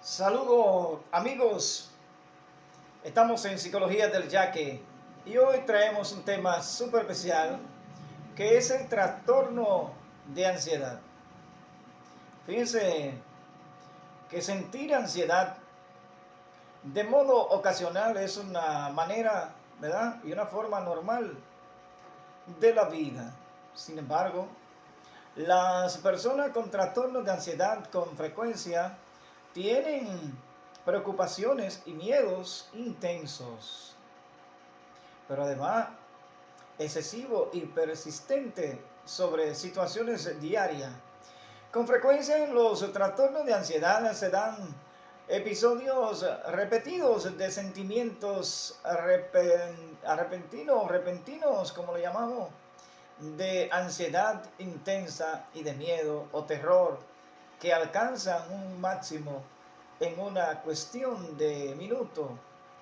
Saludos amigos, estamos en Psicología del Yaque y hoy traemos un tema súper especial que es el trastorno de ansiedad. Fíjense que sentir ansiedad de modo ocasional es una manera, ¿verdad? Y una forma normal de la vida. Sin embargo, las personas con trastornos de ansiedad con frecuencia tienen preocupaciones y miedos intensos, pero además excesivo y persistente sobre situaciones diarias. Con frecuencia en los trastornos de ansiedad se dan episodios repetidos de sentimientos repentinos, como lo llamamos, de ansiedad intensa y de miedo o terror que alcanzan un máximo en una cuestión de minutos.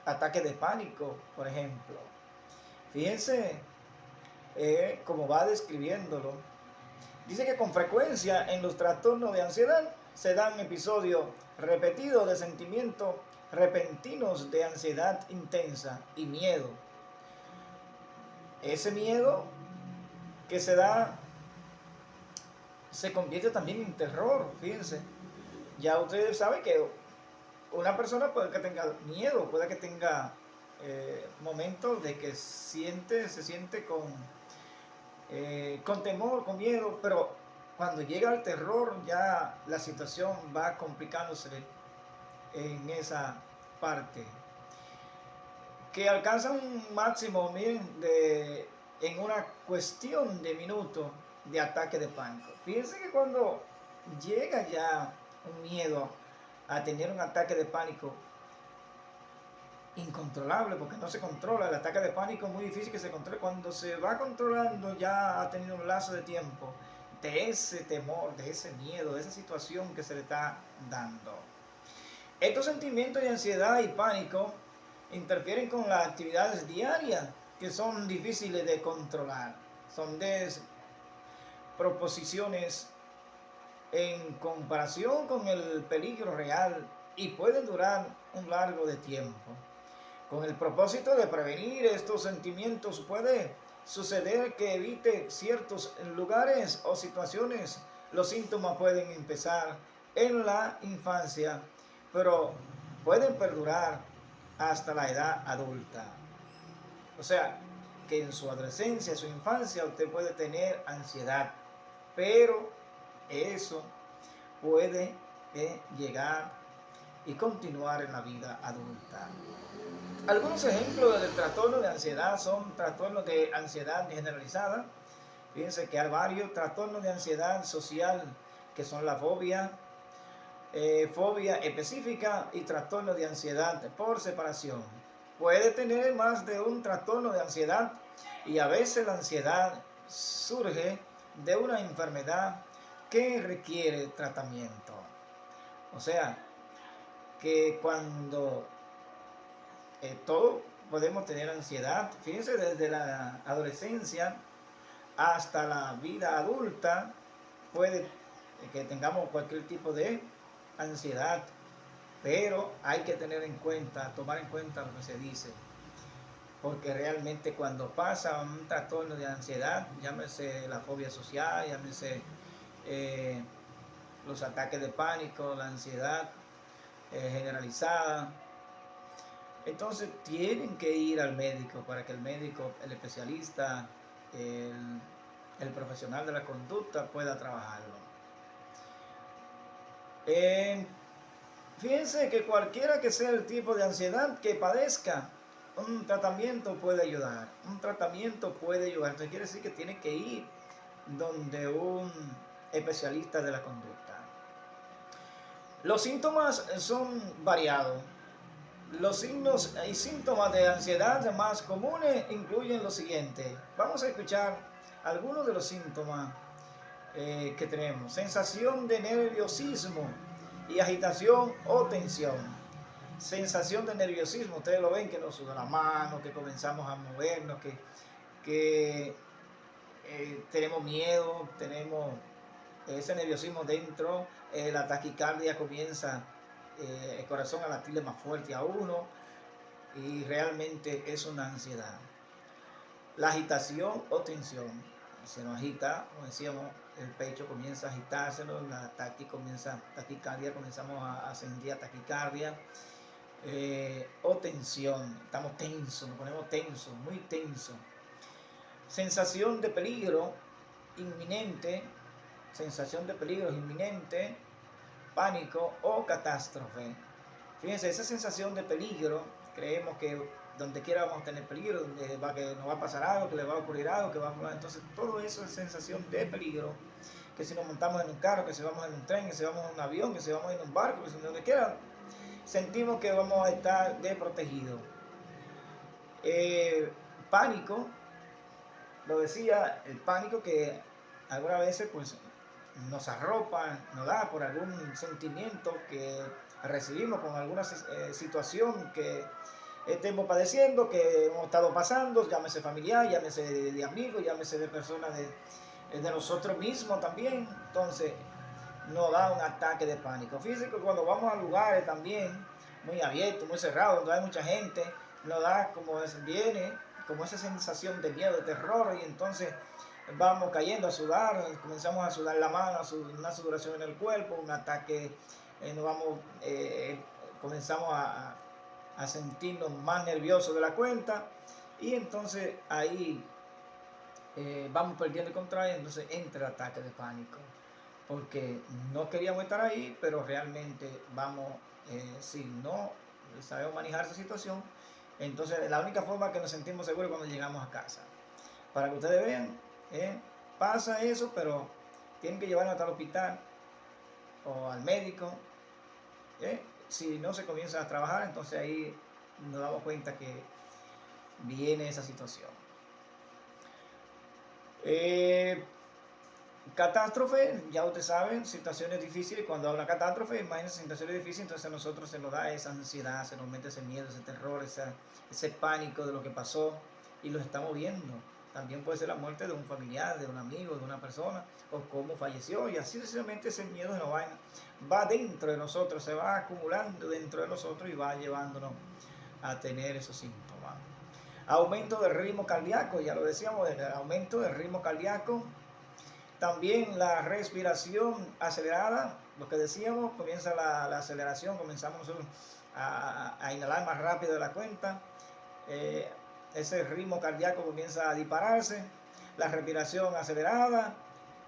Ataque de pánico, por ejemplo. Fíjense cómo va describiéndolo. Dice que con frecuencia en los trastornos de ansiedad se dan episodios repetidos de sentimientos repentinos de ansiedad intensa y miedo. Ese miedo que se da se convierte también en terror, fíjense. Ya ustedes saben que una persona puede que tenga miedo, puede que tenga momentos de que se siente con temor, con miedo, pero cuando llega el terror ya la situación va complicándose en esa parte. Que alcanza un máximo, miren, en una cuestión de minutos de ataque de pánico. Fíjense que cuando llega ya un miedo a tener un ataque de pánico incontrolable, porque no se controla, el ataque de pánico es muy difícil que se controle. Cuando se va controlando ya ha tenido un lazo de tiempo de ese temor, de ese miedo, de esa situación que se le está dando. Estos sentimientos de ansiedad y pánico interfieren con las actividades diarias que son difíciles de controlar. Son desproposiciones en comparación con el peligro real y pueden durar un largo de tiempo. Con el propósito de prevenir estos sentimientos puede suceder que evite ciertos lugares o situaciones. Los síntomas pueden empezar en la infancia, pero pueden perdurar hasta la edad adulta. O sea, que en su adolescencia, su infancia, usted puede tener ansiedad, pero eso puede llegar y continuar en la vida adulta. Algunos ejemplos del trastorno de ansiedad son trastornos de ansiedad generalizada. Fíjense que hay varios trastornos de ansiedad social que son la fobia específica y trastorno de ansiedad por separación. Puede tener más de un trastorno de ansiedad y a veces la ansiedad surge de una enfermedad que requiere tratamiento. O sea, que cuando todos podemos tener ansiedad, fíjense, desde la adolescencia hasta la vida adulta, puede que tengamos cualquier tipo de ansiedad, pero hay que tener en cuenta, tomar en cuenta lo que se dice, porque realmente cuando pasa un trastorno de ansiedad, llámese la fobia social, llámese eh, los ataques de pánico, la ansiedad generalizada, entonces tienen que ir al médico para que el médico, el especialista, el profesional de la conducta pueda trabajarlo. Eh, Fíjense que cualquiera que sea el tipo de ansiedad que padezca, un tratamiento puede ayudar. Un tratamiento puede ayudar. Entonces quiere decir que tiene que ir donde un especialista de la conducta. Los síntomas son variados. Los signos y síntomas de ansiedad más comunes incluyen lo siguiente. Vamos a escuchar algunos de los síntomas que tenemos. Sensación de nerviosismo y agitación o tensión. Sensación de nerviosismo, ustedes lo ven que nos suda la mano, que comenzamos a movernos, que tenemos miedo, tenemos ese nerviosismo dentro, la taquicardia comienza el corazón a latirle más fuerte a uno y realmente es una ansiedad. La agitación o tensión, se nos agita, como decíamos, el pecho comienza a agitarse, la taquicardia, comenzamos a sentir taquicardia, o tensión, estamos tensos, nos ponemos tensos, muy tensos. Sensación de peligro inminente, pánico o catástrofe. Fíjense, esa sensación de peligro, creemos que donde quiera vamos a tener peligro, que nos va a pasar algo, que le va a ocurrir algo, entonces todo eso es sensación de peligro, que si nos montamos en un carro, que si vamos en un tren, que si vamos en un avión, que si vamos en un barco, que si donde quiera, sentimos que vamos a estar desprotegidos. Pánico, lo decía, el pánico que algunas veces pues nos arropa, nos da por algún sentimiento que recibimos con alguna situación que estemos padeciendo, que hemos estado pasando, llámese familiar, llámese de amigos, llámese de personas de nosotros mismos también. Entonces nos da un ataque de pánico. Fíjense que cuando vamos a lugares también muy abiertos, muy cerrados, donde hay mucha gente, nos da viene como esa sensación de miedo, de terror, y entonces vamos cayendo a sudar, comenzamos a sudar la mano, una sudoración en el cuerpo, un ataque, comenzamos a sentirnos más nerviosos de la cuenta, y entonces ahí vamos perdiendo el control, y entonces entra el ataque de pánico, porque no queríamos estar ahí, pero realmente si no sabemos manejar esa situación, entonces la única forma que nos sentimos seguros es cuando llegamos a casa. Para que ustedes vean, pasa eso, pero tienen que llevarnos hasta el hospital o al médico. Si no se comienza a trabajar, entonces ahí nos damos cuenta que viene esa situación. Catástrofe, ya ustedes saben, situaciones difíciles. Cuando hay una catástrofe, imagínense situaciones difíciles, entonces a nosotros se nos da esa ansiedad, se nos mete ese miedo, ese terror, ese pánico de lo que pasó, y lo estamos viendo. También puede ser la muerte de un familiar, de un amigo, de una persona, o cómo falleció, y así sucesivamente ese miedo va dentro de nosotros, se va acumulando dentro de nosotros y va llevándonos a tener esos síntomas. Aumento del ritmo cardíaco, ya lo decíamos, el aumento del ritmo cardíaco. También la respiración acelerada, lo que decíamos, comienza la aceleración, comenzamos nosotros a inhalar más rápido de la cuenta, ese ritmo cardíaco comienza a dispararse, la respiración acelerada,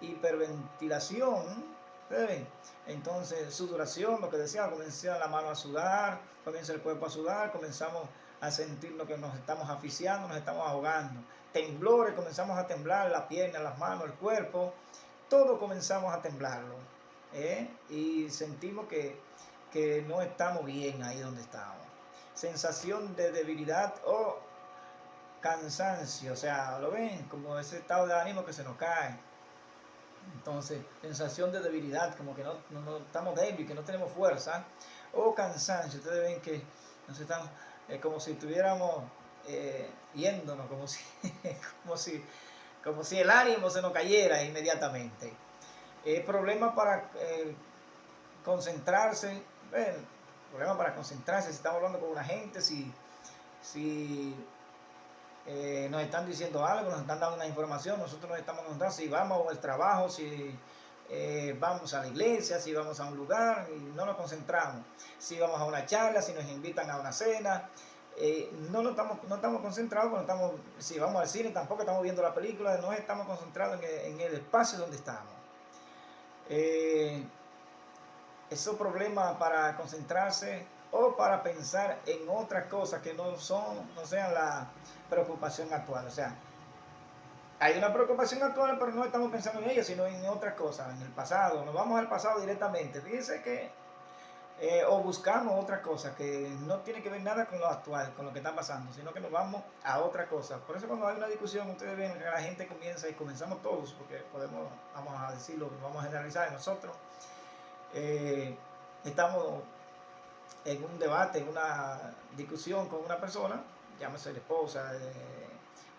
hiperventilación, ¿ven? Entonces sudoración, lo que decíamos, comienza la mano a sudar, comienza el cuerpo a sudar, comenzamos a sentirnos que nos estamos asfixiando, nos estamos ahogando. Temblores, comenzamos a temblar las piernas, las manos, el cuerpo, todo comenzamos a temblarlo, y sentimos que no estamos bien ahí donde estamos. Sensación de debilidad o cansancio, o sea, ¿lo ven? Como ese estado de ánimo que se nos cae. Entonces, sensación de debilidad, como que no estamos débiles, que no tenemos fuerza, o cansancio. Ustedes ven que nos estamos, como si estuviéramos yéndonos, como si el ánimo se nos cayera inmediatamente. Problemas para concentrarse, problemas para concentrarse, si estamos hablando con una gente, si nos están diciendo algo, nos están dando una información, nosotros nos estamos concentrando, si vamos al trabajo, si vamos a la iglesia, si vamos a un lugar y no nos concentramos, si vamos a una charla, si nos invitan a una cena, no estamos concentrados, si vamos al cine tampoco estamos viendo la película, no estamos concentrados en el espacio donde estamos. Esos problemas para concentrarse o para pensar en otras cosas que no sean la preocupación actual. O sea, hay una preocupación actual, pero no estamos pensando en ella, sino en otras cosas, en el pasado. Nos vamos al pasado directamente. Fíjense que o buscamos otra cosa que no tiene que ver nada con lo actual, con lo que está pasando, sino que nos vamos a otra cosa. Por eso cuando hay una discusión, ustedes ven que la gente comienza, y comenzamos todos, porque vamos a decirlo, vamos a generalizar en nosotros, estamos en un debate, en una discusión con una persona, llámese la esposa,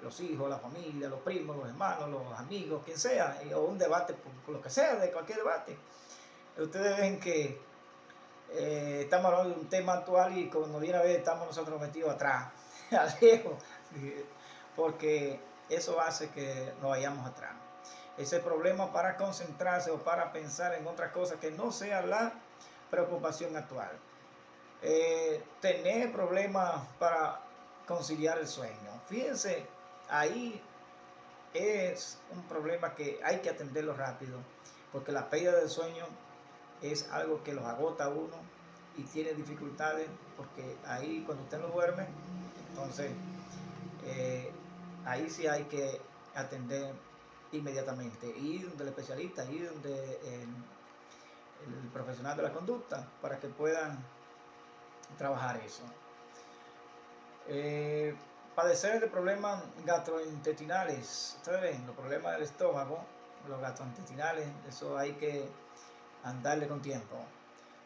los hijos, la familia, los primos, los hermanos, los amigos, quien sea, o un debate, por lo que sea, de cualquier debate. Ustedes ven que estamos hablando de un tema actual y cuando viene a ver estamos nosotros metidos atrás, lejos, porque eso hace que nos vayamos atrás. Ese problema para concentrarse o para pensar en otras cosas que no sea la preocupación actual. Tener problemas para conciliar el sueño. Fíjense, ahí es un problema que hay que atenderlo rápido, porque la pérdida del sueño es algo que los agota a uno y tiene dificultades, porque ahí cuando usted no duerme, entonces eh, ahí sí hay que atender inmediatamente, ir donde el especialista, ir donde el profesional de la conducta para que puedan trabajar eso. Padecer de problemas gastrointestinales, ustedes ven, los problemas del estómago, los gastrointestinales, eso hay que andarle con tiempo.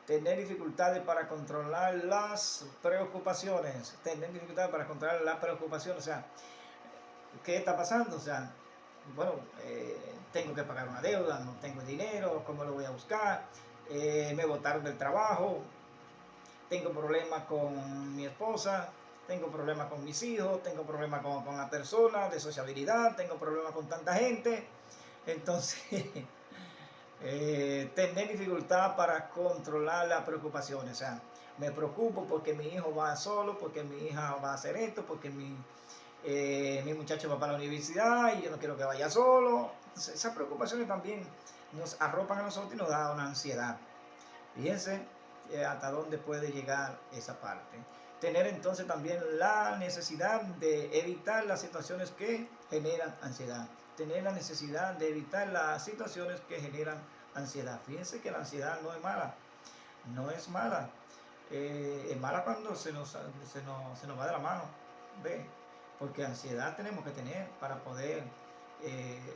Tener dificultades para controlar las preocupaciones, o sea, ¿qué está pasando? O sea, bueno, tengo que pagar una deuda, no tengo dinero, ¿cómo lo voy a buscar? Me botaron del trabajo, tengo problemas con mi esposa, tengo problemas con mis hijos, tengo problemas con la persona de sociabilidad, tengo problemas con tanta gente. Entonces, tener dificultad para controlar las preocupaciones. O sea, me preocupo porque mi hijo va solo, porque mi hija va a hacer esto, porque mi muchacho va para la universidad y yo no quiero que vaya solo. Entonces, esas preocupaciones también nos arropan a nosotros y nos da una ansiedad. Fíjense hasta dónde puede llegar esa parte. Tener entonces también la necesidad de evitar las situaciones que generan ansiedad. Tener la necesidad de evitar las situaciones que generan ansiedad. Fíjense que la ansiedad no es mala. No es mala. Es mala cuando se nos va de la mano. ¿Ve? Porque ansiedad tenemos que tener para poder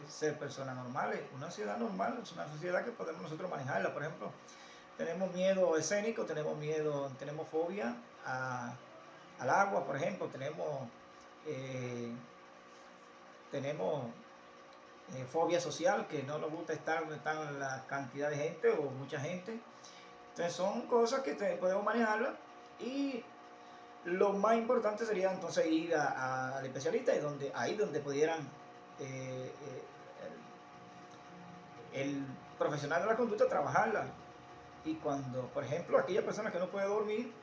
ser personas normales. Una ansiedad normal es una ansiedad que podemos nosotros manejarla. Por ejemplo, tenemos miedo escénico, tenemos fobia al agua, por ejemplo, tenemos fobia social, que no nos gusta estar donde están la cantidad de gente o mucha gente. Entonces son cosas que podemos manejarlas y lo más importante sería entonces ir al especialista y ahí donde pudieran el profesional de la conducta trabajarla. Y cuando, por ejemplo, aquella persona que no puede dormir,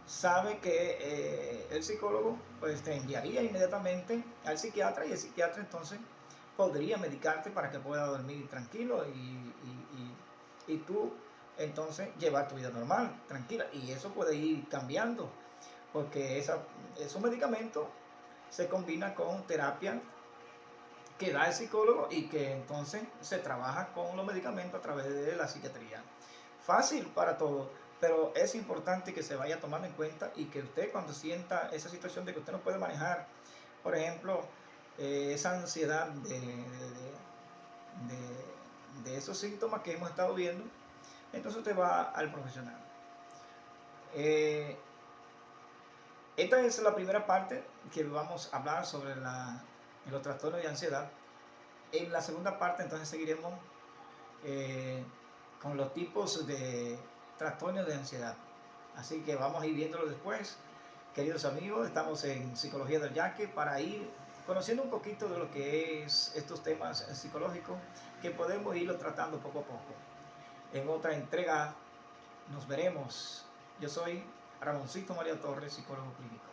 sabe que el psicólogo pues te enviaría inmediatamente al psiquiatra y el psiquiatra entonces podría medicarte para que pueda dormir tranquilo y tú entonces llevar tu vida normal, tranquila. Y eso puede ir cambiando porque esos medicamentos se combinan con terapia que da el psicólogo y que entonces se trabaja con los medicamentos a través de la psiquiatría. Fácil para todos, pero es importante que se vaya tomando en cuenta y que usted cuando sienta esa situación de que usted no puede manejar, por ejemplo, esa ansiedad de esos síntomas que hemos estado viendo, entonces usted va al profesional. Esta es la primera parte que vamos a hablar sobre los trastornos de ansiedad. En la segunda parte entonces seguiremos con los tipos de trastornos de ansiedad. Así que vamos a ir viéndolo después. Queridos amigos, estamos en Psicología del Yaque para ir conociendo un poquito de lo que es estos temas psicológicos que podemos irlo tratando poco a poco. En otra entrega nos veremos. Yo soy Ramoncito María Torres, psicólogo clínico.